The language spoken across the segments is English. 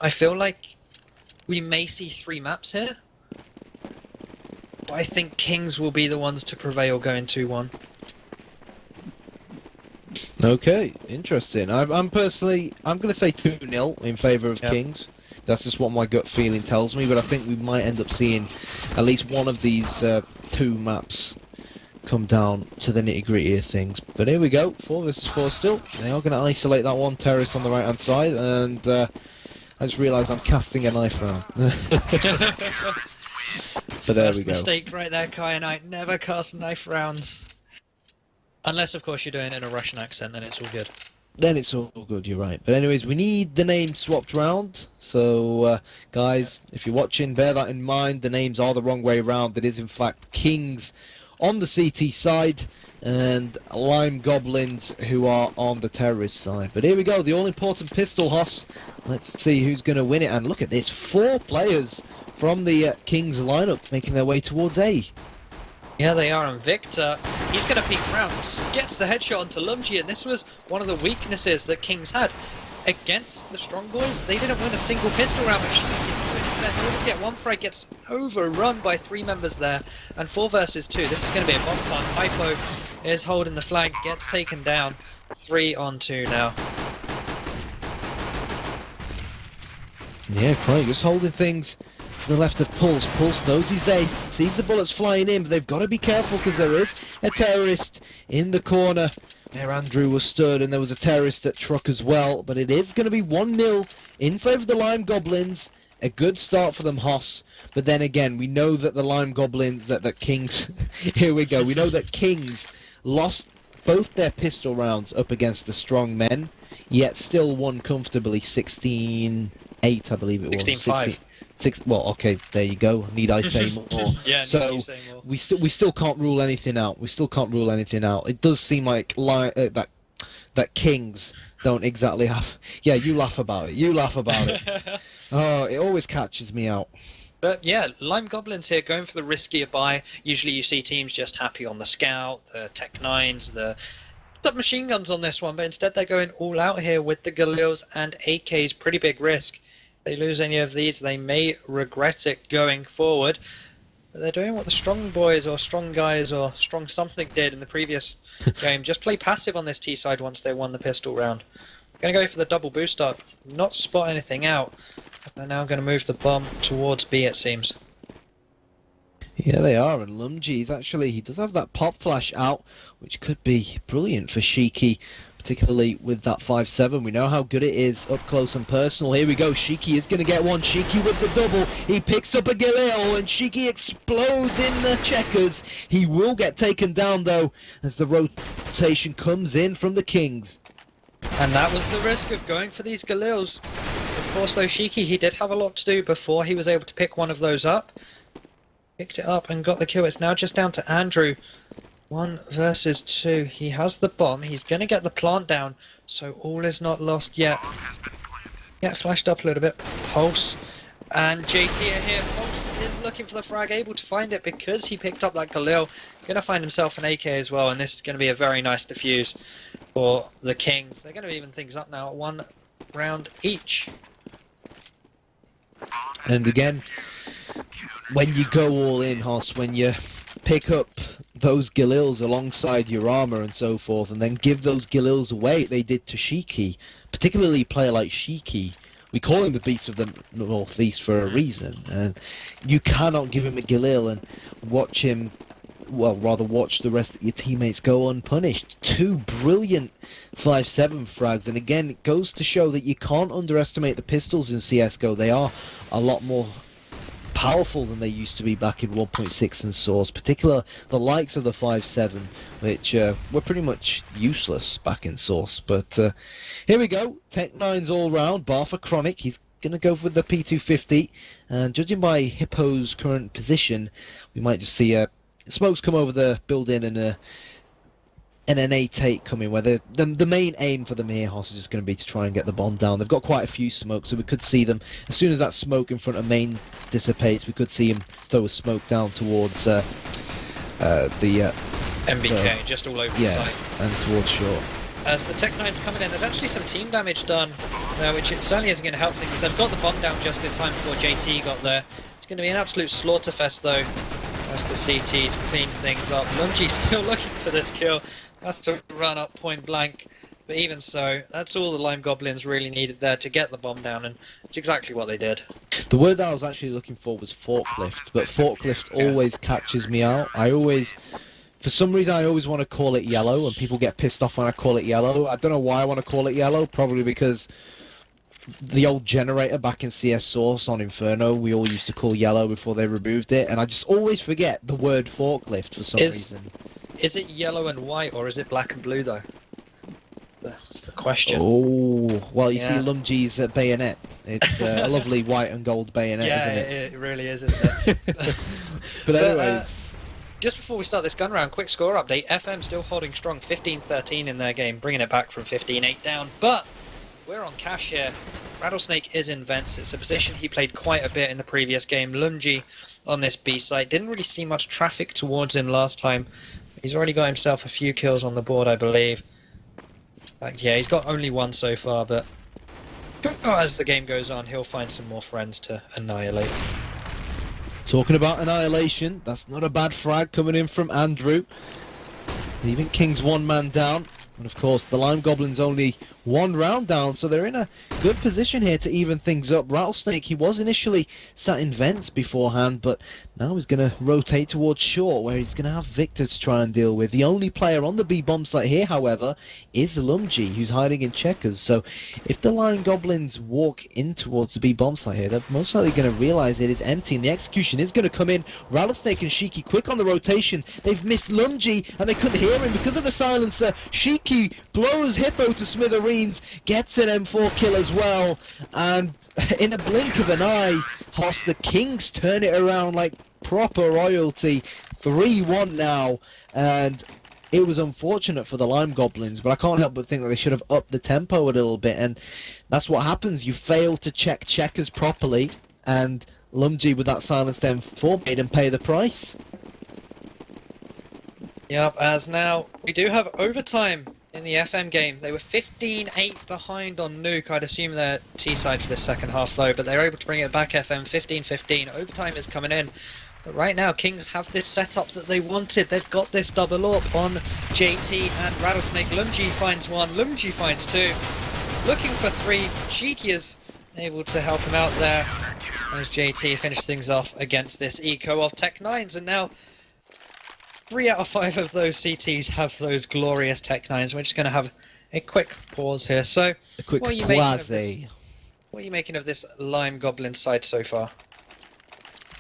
I feel like we may see 3 maps here, but I think Kings will be the ones to prevail going 2-1. Okay, interesting. I'm personally, I'm going to say 2-0 in favour of Kings. That's just what my gut feeling tells me, but I think we might end up seeing at least one of these 2 maps come down to the nitty-gritty of things. But here we go, 4 versus 4 still. They are going to isolate that one terrorist on the right-hand side, and I just realised I'm casting a knife around. But there we go. Mistake right there, KiNgZ. Never cast knife rounds. Unless, of course, you're doing it in a Russian accent, then it's all good. Then it's all good, you're right. But anyways, we need the name swapped round. So, guys, if you're watching, bear that in mind. The names are the wrong way round. It is, in fact, Kings on the CT side and Lime Goblins who are on the terrorist side. But here we go, the all-important pistol hoss. Let's see who's going to win it. And look at this, 4 players from the Kings lineup making their way towards A. Yeah, they are, and Victor, he's going to peek rounds, gets the headshot onto Lumji, and this was one of the weaknesses that Kings had. Against the Strong Boys, they didn't win a single pistol round, but she didn't do anything there. In order to get one frag, gets overrun by 3 members there, and 4 versus 2. This is going to be a bomb plant. Hypo is holding the flag, gets taken down. 3 on 2 now. Yeah, Craig just holding things to the left of Pulse. Pulse knows he's there, sees the bullets flying in, but they've got to be careful because there is a terrorist in the corner where Andrew was stood, and there was a terrorist at Truck as well. But it is going to be 1-0 in favour of the Lime Goblins. A good start for them, Hoss. But then again, we know that the Lime Goblins, that Kings... Here we go. We know that Kings lost both their pistol rounds up against the strong men, yet still won comfortably 16-8, I believe it was. 16-5. Well, okay, there you go. Need I say more? Yeah, so need say more. we still can't rule anything out. We still can't rule anything out. It does seem like that Kings don't exactly have. Yeah, you laugh about it. You laugh about it. Oh, it always catches me out. But yeah, Lime Goblins here going for the riskier buy. Usually you see teams just happy on the Scout, the Tech 9s, the machine guns on this one, but instead they're going all out here with the Galils and AKs. Pretty big risk. If they lose any of these, they may regret it going forward. But they're doing what the strong boys or strong guys or strong something did in the previous game. Just play passive on this T side once they won the pistol round. Going to go for the double boost up, not spot anything out. They're now going to move the bomb towards B, it seems. Yeah, they are, and Lumji's actually, he does have that pop flash out, which could be brilliant for Shiki, particularly with that 5-7. We know how good it is up close and personal. Here we go, Shiki is going to get one. Shiki with the double. He picks up a Galil, and Shiki explodes in the checkers. He will get taken down, though, as the rotation comes in from the Kings. And that was the risk of going for these Galils. Of course, though, Shiki, he did have a lot to do before he was able to pick one of those up. Picked it up and got the kill. It's now just down to Andrew. 1 versus 2. He has the bomb. He's going to get the plant down. So all is not lost yet. Yeah, flashed up a little bit. Pulse. And JT are here. Pulse is looking for the frag. Able to find it because he picked up that Galil. Going to find himself an AK as well. And this is going to be a very nice defuse for the Kings. They're going to even things up now. 1 round each. And again, when you go all in, Hoss, when you pick up those Galils alongside your armor and so forth, and then give those Galils away, they did to Shiki, particularly a player like Shiki. We call him the Beast of the Northeast for a reason, and you cannot give him a Galil and watch him, well, rather watch the rest of your teammates go unpunished. 2 brilliant 5-7 frags, and again, it goes to show that you can't underestimate the pistols in CSGO. They are a lot more powerful than they used to be back in 1.6 and Source, particularly the likes of the 5-7, which were pretty much useless back in Source. But here we go, Tech 9's all round, bar for Chronic. He's going to go with the P250, and judging by Hippo's current position, we might just see smokes come over the building and an 8-8 coming, where the main aim for them here, Hoss, is just going to be to try and get the bomb down. They've got quite a few smokes, so we could see them, as soon as that smoke in front of main dissipates, we could see him throw a smoke down towards the MBK, just all over the site. And towards short. as the Tech-9's coming in. There's actually some team damage done, which it certainly isn't going to help things. They've got the bomb down just in time before JT got there. It's going to be an absolute slaughterfest, though, as the CTs clean things up. Lumji's still looking for this kill. That's to run up point blank. But even so, that's all the Lime Goblins really needed there to get the bomb down, and it's exactly what they did. The word that I was actually looking for was forklift, but forklift always catches me out. For some reason, I always want to call it yellow, and people get pissed off when I call it yellow. I don't know why I want to call it yellow, probably because the old generator back in CS Source on Inferno, we all used to call yellow before they removed it, and I just always forget the word forklift for some reason. Is it yellow and white, or is it black and blue, though? That's the question. Oh, well, you see Lumji's bayonet. It's a lovely white and gold bayonet, isn't it? It really is, isn't it? But anyways... just before we start this gun round, quick score update. FM still holding strong, 15-13 in their game, bringing it back from 15-8 down. But we're on cash here. Rattlesnake is in vents. It's a position he played quite a bit in the previous game. Lumji on this B site. Didn't really see much traffic towards him last time. He's already got himself a few kills on the board, I believe. Yeah, he's got only one so far, but as the game goes on, he'll find some more friends to annihilate. Talking about annihilation, that's not a bad frag coming in from Andrew. Leaving King's one man down. And of course, the Lime Goblins only one round down, so they're in a good position here to even things up. Rattlesnake, he was initially sat in vents beforehand, but now he's going to rotate towards short, where he's going to have Victor to try and deal with. The only player on the B bomb site here, however, is Lumji, who's hiding in checkers. So if the Lime Goblins walk in towards the B bomb site here, they're most likely going to realise it is empty, and the execution is going to come in. Rattlesnake and Shiki quick on the rotation. They've missed Lumji, and they couldn't hear him because of the silencer. Shiki blows Hippo to smithereens, gets an M4 kill as well, and in a blink of an eye, Hoss, the Kings turn it around like proper royalty. 3-1 now, and it was unfortunate for the Lime Goblins, but I can't help but think that they should have upped the tempo a little bit, and that's what happens. You fail to check checkers properly, and Lumji with that silenced M4 made him pay the price. Yep, as now we do have overtime in the FM game. They were 15-8 behind on Nuke. I'd assume they're T-side for this second half though, but they're able to bring it back. FM 15-15. Overtime is coming in. But right now, Kings have this setup that they wanted. They've got this double up on JT and Rattlesnake. Lumji finds one, Lumji finds two. Looking for three. Shiki is able to help him out there as JT finished things off against this eco of Tech-9s, and now 3 out of 5 of those CTs have those glorious Tech-9s. We're just going to have a quick pause here. So, A quick what are you making of this Lime Goblin side so far?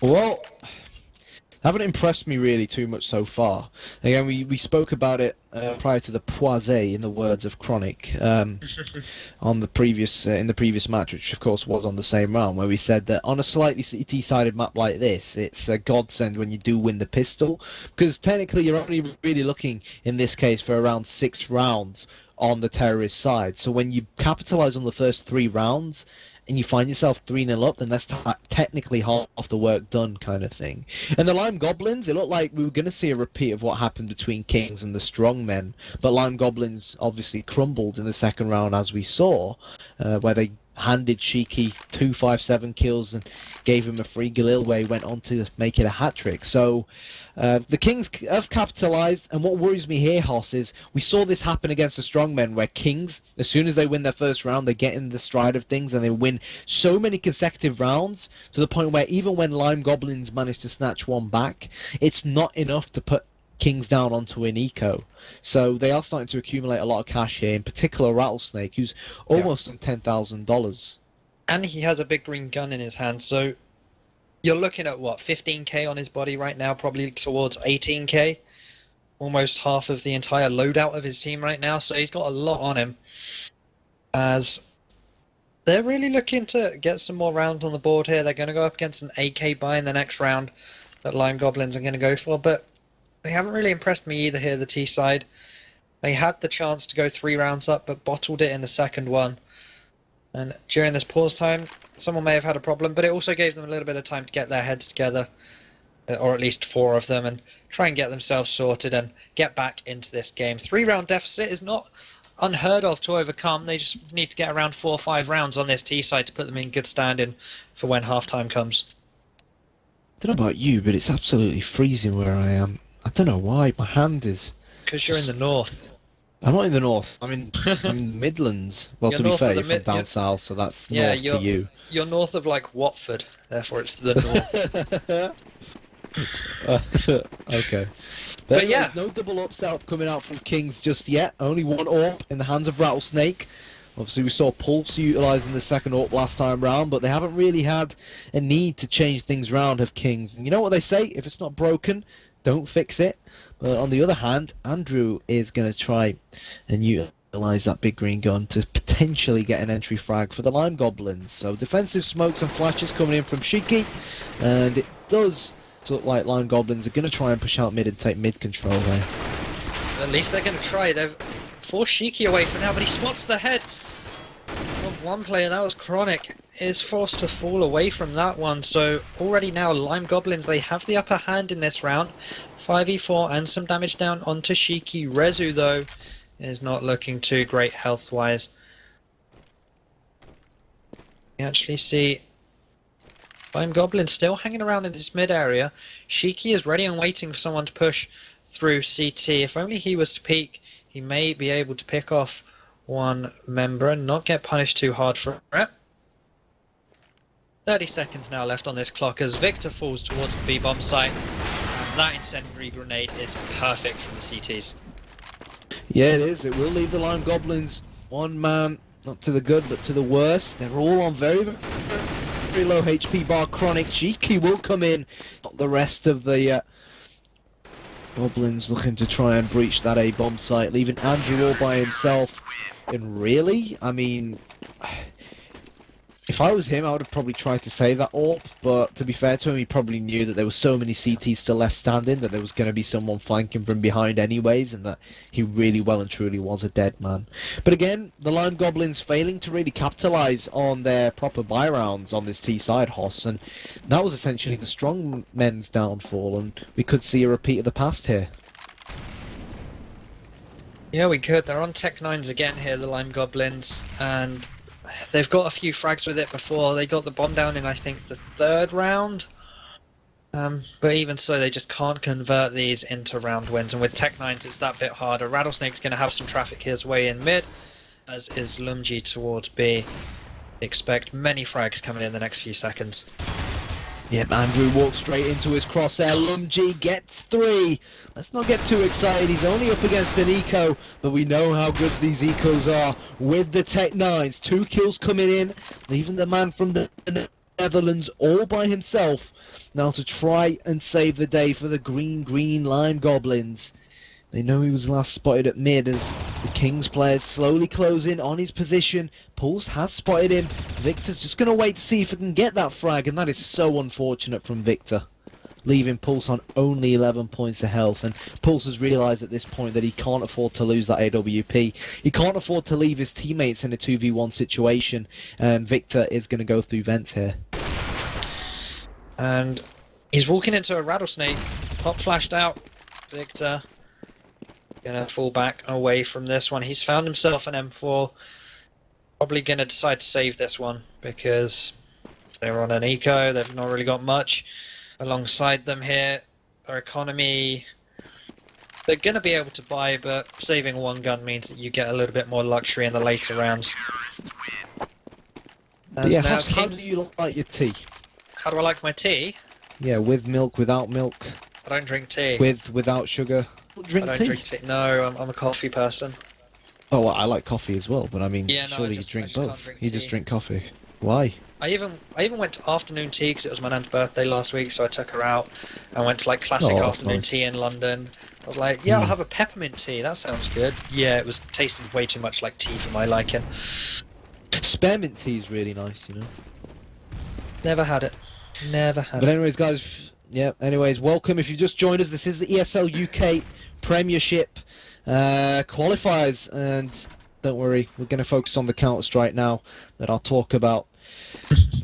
Well, haven't impressed me really too much so far. Again, we spoke about it prior to the Poisé, in the words of Chronic, on the previous in the previous match, which of course was on the same round, where we said that on a slightly CT-sided map like this, it's a godsend when you do win the pistol, because technically you're only really looking in this case for around 6 rounds on the terrorist side. So when you capitalise on the first 3 rounds, and you find yourself 3-0 up, then that's technically half the work done, kind of thing. And the Lime Goblins, it looked like we were going to see a repeat of what happened between Kings and the Strongmen, but Lime Goblins obviously crumbled in the second round, as we saw, where they handed Shiki 257 kills and gave him a free Galil, where he went on to make it a hat-trick. So the Kings have capitalised, and what worries me here, Hoss, is we saw this happen against the Strongmen, where Kings, as soon as they win their first round, they get in the stride of things and they win so many consecutive rounds, to the point where even when Lime Goblins manage to snatch one back, it's not enough to put Kings down onto an eco. So they are starting to accumulate a lot of cash here, in particular Rattlesnake, who's almost on $10,000. And he has a big green gun in his hand, so you're looking at what, 15k on his body right now, probably towards 18k. Almost half of the entire loadout of his team right now, so he's got a lot on him. As they're really looking to get some more rounds on the board here. They're going to go up against an AK buy in the next round that Lime Goblins are going to go for, but they haven't really impressed me either here, the T side. They had the chance to go 3 rounds up, but bottled it in the second one. And during this pause time, someone may have had a problem, but it also gave them a little bit of time to get their heads together, or at least 4 of them, and try and get themselves sorted and get back into this game. 3-round deficit is not unheard of to overcome. They just need to get around 4 or 5 rounds on this T side to put them in good standing for when half-time comes. I don't know about you, but it's absolutely freezing where I am. I don't know why. My hand is... Because you're in the north. I'm not in the north. I'm in the Midlands. Well, You're to be north fair, of the you're from mid- down you're- south, so that's Yeah, north to you. You're north of like Watford, therefore it's the north. Okay. But yeah. No double upset coming out from Kings just yet. Only one AWP in the hands of Rattlesnake. Obviously, we saw Pulse utilising the second AWP last time round, but they haven't really had a need to change things round, have Kings. And you know what they say? If it's not broken, don't fix it. But on the other hand, Andrew is going to try and utilise that big green gun to potentially get an entry frag for the Lime Goblins. So defensive smokes and flashes coming in from Shiki, and it does look like Lime Goblins are going to try and push out mid and take mid control there. At least they're going to try. They've forced Shiki away for now, but he spots the head of one player. That was Chronic. Is forced to fall away from that one. So already now, Lime Goblins, they have the upper hand in this round. 5v4 and some damage down onto Shiki. Rezu, though, is not looking too great health-wise. You actually see Lime Goblins still hanging around in this mid area. Shiki is ready and waiting for someone to push through CT. If only he was to peek, he may be able to pick off one member and not get punished too hard for it. 30 seconds now left on this clock as Victor falls towards the B-bomb site. And that incendiary grenade is perfect for the CTs. Yeah, it is. It will leave the Lime Goblins one man, not to the good, but to the worst. They're all on very, very low HP bar. Chronic. Cheeky will come in. Not the rest of the Goblins looking to try and breach that A-bomb site, leaving Andrew all by himself. And really, I mean, if I was him, I would have probably tried to save that AWP, but to be fair to him, he probably knew that there were so many CTs still left standing that there was going to be someone flanking from behind anyways, and that he really well and truly was a dead man. But again, the Lime Goblins failing to really capitalise on their proper buy rounds on this T side, Hoss, and that was essentially the strong men's downfall, and we could see a repeat of the past here. Yeah, we could. They're on Tech 9s again here, the Lime Goblins, and they've got a few frags with it before. They got the bomb down in, I think, the 3rd round. But even so, they just can't convert these into round wins. And with Tech 9s, it's that bit harder. Rattlesnake's going to have some traffic his way in mid, as is Lumji towards B. Expect many frags coming in the next few seconds. Yep, Andrew walks straight into his crosshair. Lumji gets 3. Let's not get too excited. He's only up against an eco, but we know how good these ecos are with the Tech 9s. 2 kills coming in, leaving the man from the Netherlands all by himself. Now to try and save the day for the green Lime Goblins. They know he was last spotted at mid as the Kings players slowly close in on his position. Pulse has spotted him. Victor's just going to wait to see if he can get that frag, and that is so unfortunate from Victor, leaving Pulse on only 11 points of health. And Pulse has realised at this point that he can't afford to lose that AWP. He can't afford to leave his teammates in a 2v1 situation, and Victor is going to go through vents here. And he's walking into a Rattlesnake. Pop flashed out. Victor gonna fall back away from this one. He's found himself an M4. Probably gonna decide to save this one because they're on an eco. They've not really got much alongside them here. Their economy, they're gonna be able to buy, but saving one gun means that you get a little bit more luxury in the later rounds. Yeah, how do you like your tea? How do I like my tea? Yeah, with milk, without milk. I don't drink tea. Without sugar. Drink I don't tea. drink tea. No, I'm a coffee person. Oh, well, I like coffee as well, but I mean, Yeah, no, surely I just you drink can't both. drink You just tea. drink coffee. Why? I even went to afternoon tea because it was my nan's birthday last week, so I took her out and went to like classic Oh, that's afternoon nice. tea in London. I was like, yeah, I'll have a peppermint tea. That sounds good. Yeah, it was tasting way too much like tea for my liking. Spearmint tea is really nice, you know. Never had it. Never had But it. anyways, guys, yeah, anyways, welcome. If you've just joined us, this is the ESL UK Premiership qualifiers, and don't worry, we're going to focus on the Counter-Strike now that I'll talk about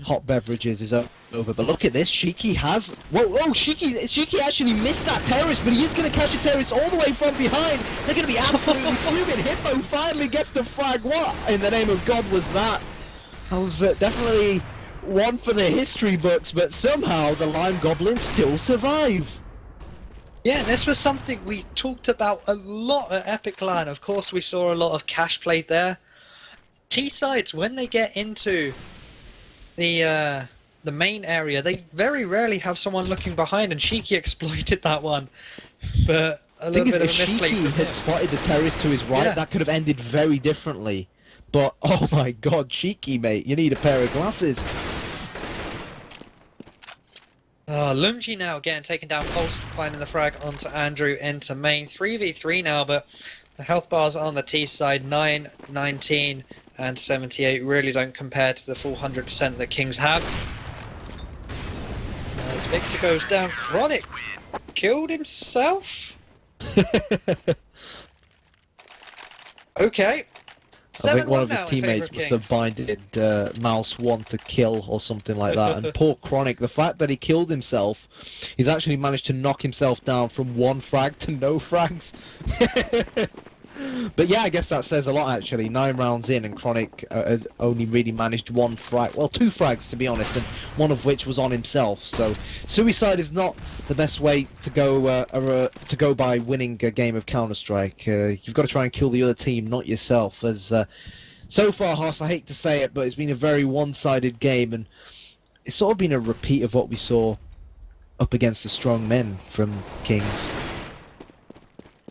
hot beverages is over. But look at this, Shiki has... Whoa, Shiki actually missed that terrorist, but he is going to catch a terrorist all the way from behind. They're going to be absolutely fuming. Hippo finally gets the frag. What in the name of God was that? That was definitely one for the history books, but somehow the Lime Goblins still survive. Yeah, this was something we talked about a lot at Epic Line. Of course, we saw a lot of cash played there. T-sides, when they get into the main area, they very rarely have someone looking behind, and Shiki exploited that one. But a little bit of a misplay. If Shiki had spotted the terrorist to his right, Yeah. that could have ended very differently. But oh my God, Shiki, mate, you need a pair of glasses. Lumji now getting taken down. Pulse finding the frag onto Andrew into main. 3v3 now, but the health bars on the T side, 9, 19 and 78 really don't compare to the full 100% that Kings have. As Victor goes down, Chronic killed himself? Okay. I think one of his now in favour teammates of must Kings. have binded Mouse 1 to kill or something like that. And poor Chronic, the fact that he killed himself, he's actually managed to knock himself down from 1 frag to no frags. But yeah, I guess that says a lot actually. 9 rounds in and Chronic has only really managed 1 frag, well 2 frags to be honest, and one of which was on himself. So suicide is not the best way to go by winning a game of Counter-Strike. You've got to try and kill the other team, not yourself. As so far, Haas, I hate to say it, but it's been a very one-sided game, and it's sort of been a repeat of what we saw up against the strong men from Kings.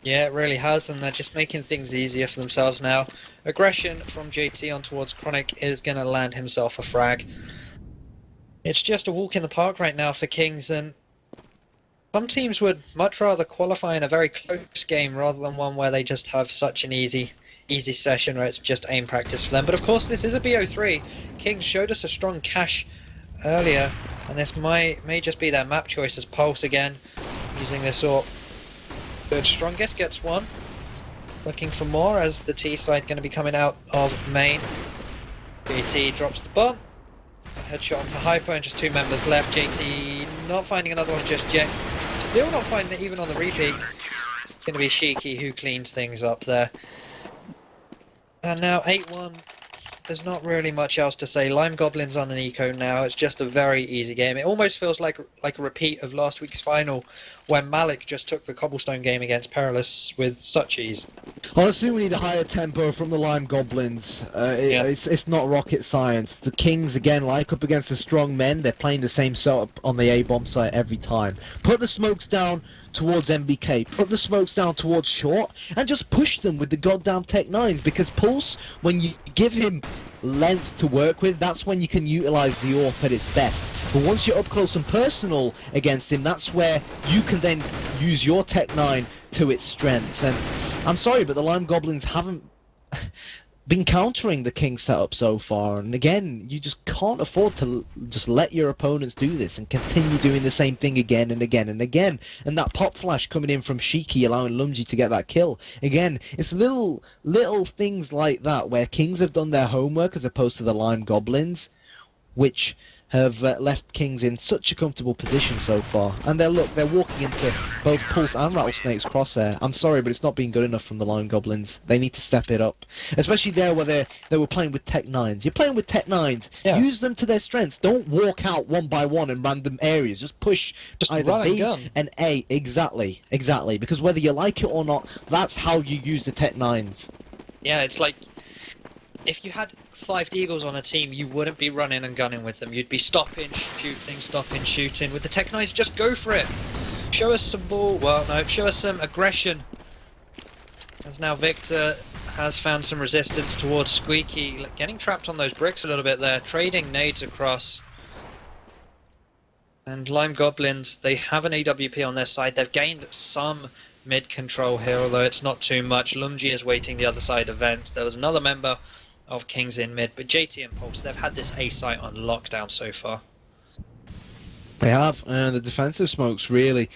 Yeah, it really has, and they're just making things easier for themselves now. Aggression from JT on towards Chronic is going to land himself a frag. It's just a walk in the park right now for Kings, and some teams would much rather qualify in a very close game rather than one where they just have such an easy session where it's just aim practice for them. But of course, this is a BO3. Kings showed us a strong cash earlier, and this may just be their map choice as Pulse again, using this AWP. Good, Strongest gets one. Looking for more as the T side going to be coming out of main. JT drops the bomb. Headshot onto Hyper and just 2 members left. JT not finding another one just yet. Still not finding it even on the repeat. It's going to be Shiki who cleans things up there. And now 8-1. There's not really much else to say. Lime Goblins on an eco now. It's just a very easy game. It almost feels like a repeat of last week's final when Malik just took the cobblestone game against Perilous with such ease. Honestly, we need a higher tempo from the Lime Goblins. It's not rocket science. The Kings, again, like up against the strong men, they're playing the same setup on the A-bomb site every time. Put the smokes down towards MBK, put the smokes down towards Short, and just push them with the goddamn Tech 9s, because Pulse, when you give him length to work with, that's when you can utilise the AWP at its best. But once you're up close and personal against him, that's where you can then use your Tech 9 to its strengths. And I'm sorry, but the Lime Goblins haven't been countering the King setup so far, and again, you just can't afford to just let your opponents do this and continue doing the same thing again and again and again. And that pop flash coming in from Shiki allowing Lumji to get that kill. Again, it's little things like that where Kings have done their homework as opposed to the Lime Goblins, which have left Kings in such a comfortable position so far. And they're walking into both Pulse and Rattlesnake's crosshair. I'm sorry, but it's not been good enough from the Lime Goblins. They need to step it up. Especially there where they were playing with Tech 9s. You're playing with Tech 9s. Yeah. Use them to their strengths. Don't walk out one by one in random areas. Just push either B and A. Exactly. Because whether you like it or not, that's how you use the Tech 9s. Yeah, it's like, if you had 5 Deagles on a team, you wouldn't be running and gunning with them. You'd be stopping, shooting. With the Tech 9s, just go for it. Show us some ball. Well, no, show us some aggression. As now Victor has found some resistance towards Squeaky, getting trapped on those bricks a little bit there, trading nades across. And Lime Goblins, they have an AWP on their side. They've gained some mid control here, although it's not too much. Lumji is waiting the other side of vents. There was another member of Kings in mid, but JT and Pulse, they've had this A site on lockdown so far. They have, and the defensive smoke's really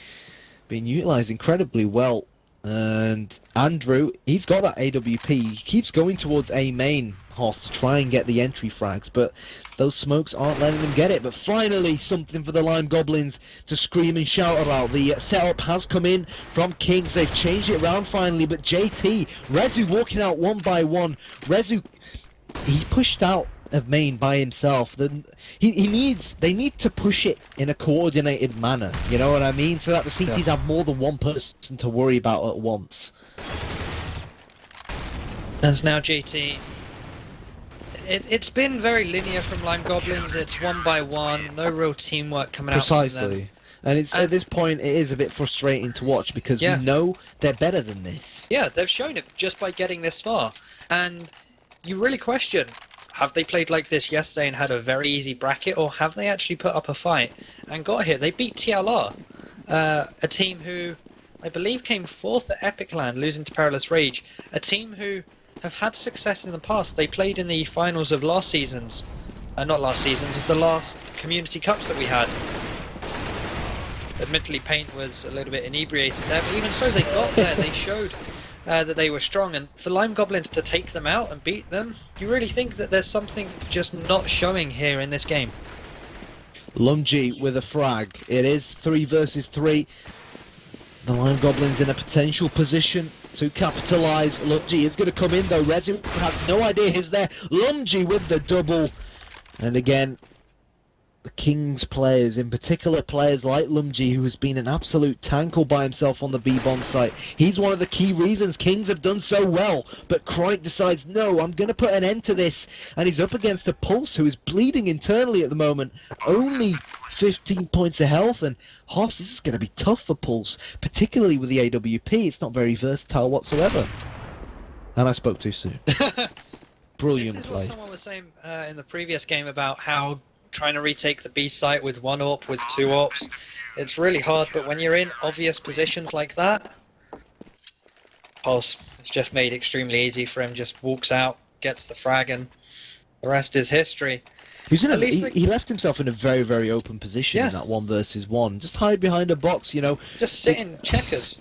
been utilised incredibly well And Andrew, he's got that AWP. He keeps going towards A main, Hoss, to try and get the entry frags, but those smokes aren't letting them get it. But finally, something for the Lime Goblins to scream and shout about. The setup has come in from KiNgZ. They've changed it around finally, but JT, Rezu walking out one by one. Rezu, he pushed out of main by himself. They need to push it in a coordinated manner, you know what I mean, so that the CTs have more than one person to worry about at once. And now GT. It's been very linear from Lime Goblins. It's one by one, no real teamwork coming out from them. Precisely. And at this point, it is a bit frustrating to watch because we know they're better than this. Yeah, they've shown it just by getting this far. And you really question, have they played like this yesterday and had a very easy bracket, or have they actually put up a fight and got here? They beat TLR, a team who I believe came 4th at Epic Land, losing to Perilous Rage. A team who have had success in the past. They played in the finals of last season's, not last season's, of the last Community Cups that we had. Admittedly, Paint was a little bit inebriated there, but even so, they got there. They showed that they were strong, and for Lime Goblins to take them out and beat them, you really think that there's something just not showing here in this game. Lungy with a frag. It is 3 versus 3. The Lime Goblins in a potential position to capitalise. Lungy is going to come in though. Rezu has no idea he's there. Lungy with the double. And again, the KiNgZ players, in particular players like Lumji, who has been an absolute tank all by himself on the B-bomb site. He's one of the key reasons KiNgZ have done so well, but Kroik decides, no, I'm going to put an end to this, and he's up against a Pulse who is bleeding internally at the moment, only 15 points of health, and Hoss, this is going to be tough for Pulse, particularly with the AWP. It's not very versatile whatsoever. And I spoke too soon. Brilliant this is play. What someone was saying in the previous game about how trying to retake the B site with 1 AWP, with 2 AWPs, it's really hard, but when you're in obvious positions like that, Pulse, it's just made extremely easy for him, just walks out, gets the frag, and the rest is history. He left himself in a very, very open position in that 1 versus 1. Just hide behind a box, you know. Just sit in checkers.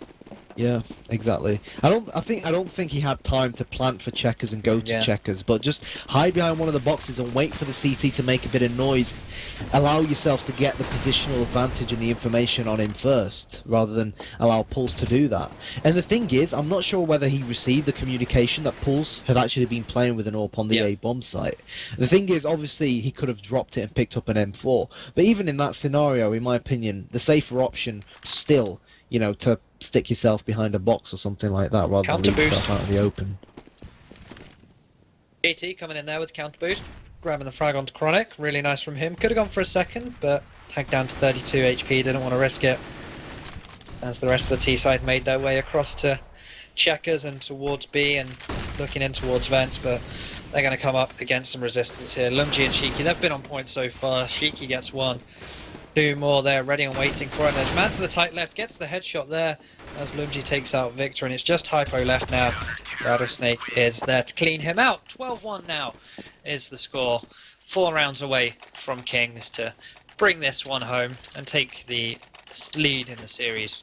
Yeah, exactly. I don't think he had time to plant for checkers and go to checkers, but just hide behind one of the boxes and wait for the CT to make a bit of noise. Allow yourself to get the positional advantage and the information on him first, rather than allow Pulse to do that. And the thing is, I'm not sure whether he received the communication that Pulse had actually been playing with an AWP on the A-bomb site. The thing is, obviously, he could have dropped it and picked up an M4, but even in that scenario, in my opinion, the safer option still, you know, to stick yourself behind a box or something like that rather than leave yourself out in the open. JT coming in there with counter boost, grabbing the frag onto Chronic, really nice from him. Could have gone for a second, but tagged down to 32 HP, didn't want to risk it. As the rest of the T side made their way across to checkers and towards B and looking in towards vents, but they're going to come up against some resistance here. Lumji and Shiki, they've been on point so far. Shiki gets 1. 2 more there, ready and waiting for him. There's man to the tight left, gets the headshot there as Lumji takes out Victor, and it's just Hypo left now. Rattlesnake is there to clean him out. 12-1 now is the score. 4 rounds away from KiNgZ to bring this one home and take the lead in the series.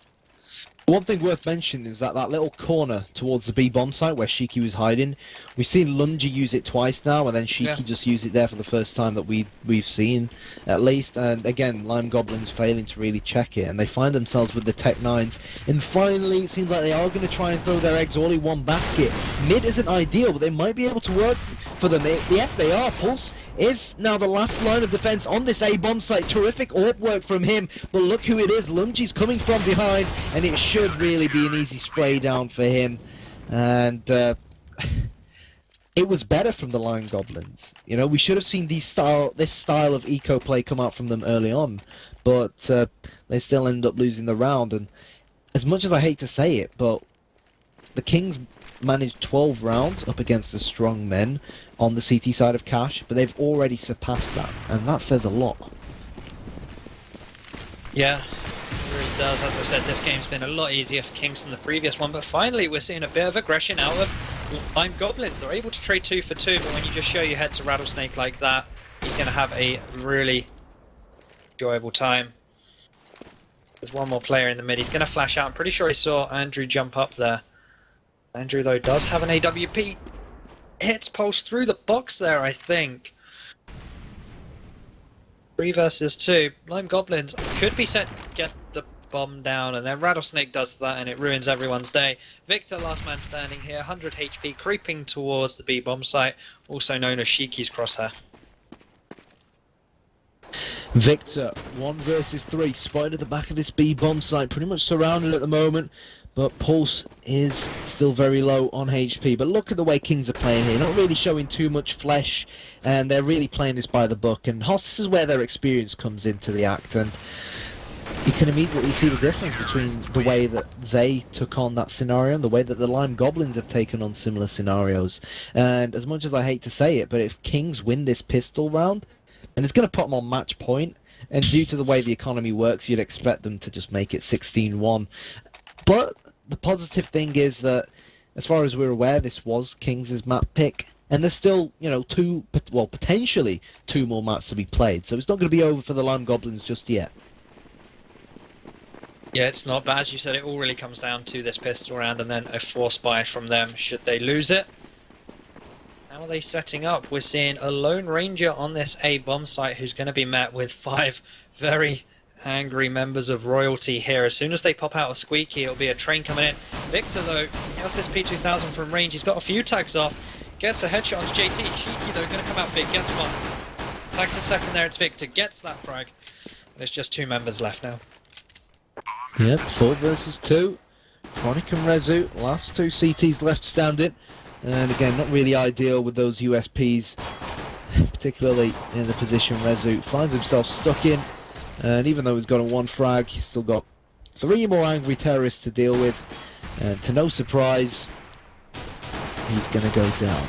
One thing worth mentioning is that little corner towards the B-bomb site where Shiki was hiding, we've seen Lungi use it twice now, and then Shiki just used it there for the first time that we've seen, at least. And again, Lime Goblins failing to really check it, and they find themselves with the Tech 9s. And finally, it seems like they are going to try and throw their eggs all in one basket. Mid isn't ideal, but they might be able to work for them. Yes, they are. Pulse is now the last line of defense on this A-bomb site. Terrific AWP work from him, but look who it is. Lungi's coming from behind, and it should really be an easy spray down for him. And it was better from the Lime Goblins. You know, we should have seen this style of eco play come out from them early on, but they still end up losing the round. And as much as I hate to say it, but the KiNgZ managed 12 rounds up against the strong men on the CT side of Cash, but they've already surpassed that, and that says a lot. Yeah, it really does. As I said, this game's been a lot easier for KiNgZ than the previous one, but finally we're seeing a bit of aggression out of Lime Goblins. They're able to trade 2 for 2, but when you just show your head to Rattlesnake like that, he's going to have a really enjoyable time. There's one more player in the mid. He's going to flash out. I'm pretty sure he saw Andrew jump up there. Andrew, though, does have an AWP. Hits Pulse through the box there, I think. 3 versus 2. Lime Goblins could be set to get the bomb down, and then Rattlesnake does that, and it ruins everyone's day. Victor, last man standing here, 100 HP, creeping towards the B bomb site, also known as Shiki's crosshair. Victor, 1 versus 3, spotted at the back of this B bomb site, pretty much surrounded at the moment, but Pulse is still very low on HP. But look at the way Kings are playing here, not really showing too much flesh, and they're really playing this by the book. And Hoss, this is where their experience comes into the act, and you can immediately see the difference between the way that they took on that scenario and the way that the Lime Goblins have taken on similar scenarios. And as much as I hate to say it, but if Kings win this pistol round, and it's going to put them on match point, and due to the way the economy works, you'd expect them to just make it 16-1. But the positive thing is that, as far as we're aware, this was Kings' map pick, and there's still, you know, potentially 2 more maps to be played, so it's not going to be over for the Lime Goblins just yet. Yeah, it's not, but as you said, it all really comes down to this pistol round and then a force buy from them should they lose it. How are they setting up? We're seeing a Lone Ranger on this A bomb site who's going to be met with 5 very angry members of royalty here. As soon as they pop out a squeaky, it'll be a train coming in. Victor, though, gets this P2000 from range. He's got a few tags off. Gets a headshot onto JT. Shiki, though, going to come out big. Gets one. Tags a second there. It's Victor. Gets that frag. And there's just 2 members left now. Yep, 4 versus 2. Chronic and Rezu, last 2 CTs left standing. And again, not really ideal with those USPs, particularly in the position Rezu finds himself stuck in. And even though he's got a 1 frag, he's still got 3 more angry terrorists to deal with. And to no surprise, he's going to go down.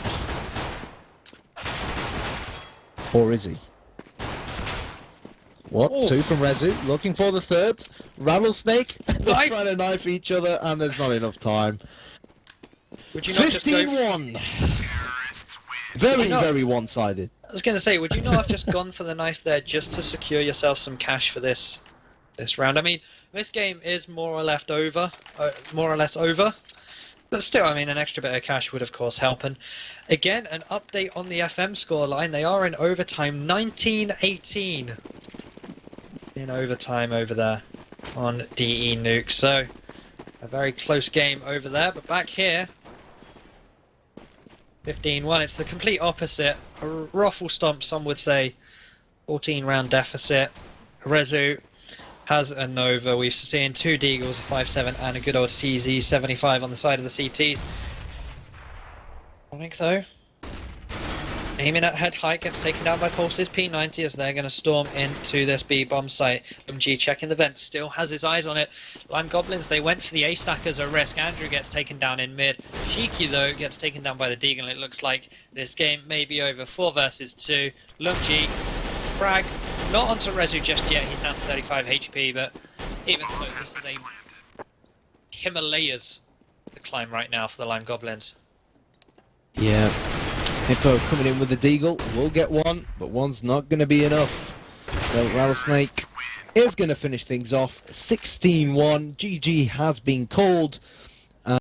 Or is he? What? Oh. 2 from Rezu, looking for the 3rd. Rattlesnake, they're Knife. trying to knife each other, and there's not enough time. Would you not just go... 15-1! Very one-sided. I was going to say, would you not have just gone for the knife there just to secure yourself some cash for this round? I mean, this game is more or less over. But still, I mean, an extra bit of cash would, of course, help. And again, an update on the FM scoreline. They are in overtime, 19-18 in overtime over there on DE Nuke. So, a very close game over there. But back here, 15-1. It's the complete opposite. A ruffle stomp, some would say. 14-round deficit. Rezu has a Nova. We've seen 2 Deagles, a 5.7, and a good old CZ 75 on the side of the CTs. I think so. Aiming at head height, gets taken down by Pulse's P90 as they're going to storm into this B bomb site. G checking the vent, still has his eyes on it. Lime Goblins, they went for the A stack as a risk. Andrew gets taken down in mid. Shiki, though, gets taken down by the Deagle. It looks like this game may be over. 4 versus 2. G, frag, not onto Rezu just yet. He's down to 35 HP, but even so, this is a Himalayas to climb right now for the Lime Goblins. Yeah. Hippo coming in with the Deagle, will get 1, but 1's not going to be enough. So Rattlesnake is going to finish things off. 16-1, GG has been called.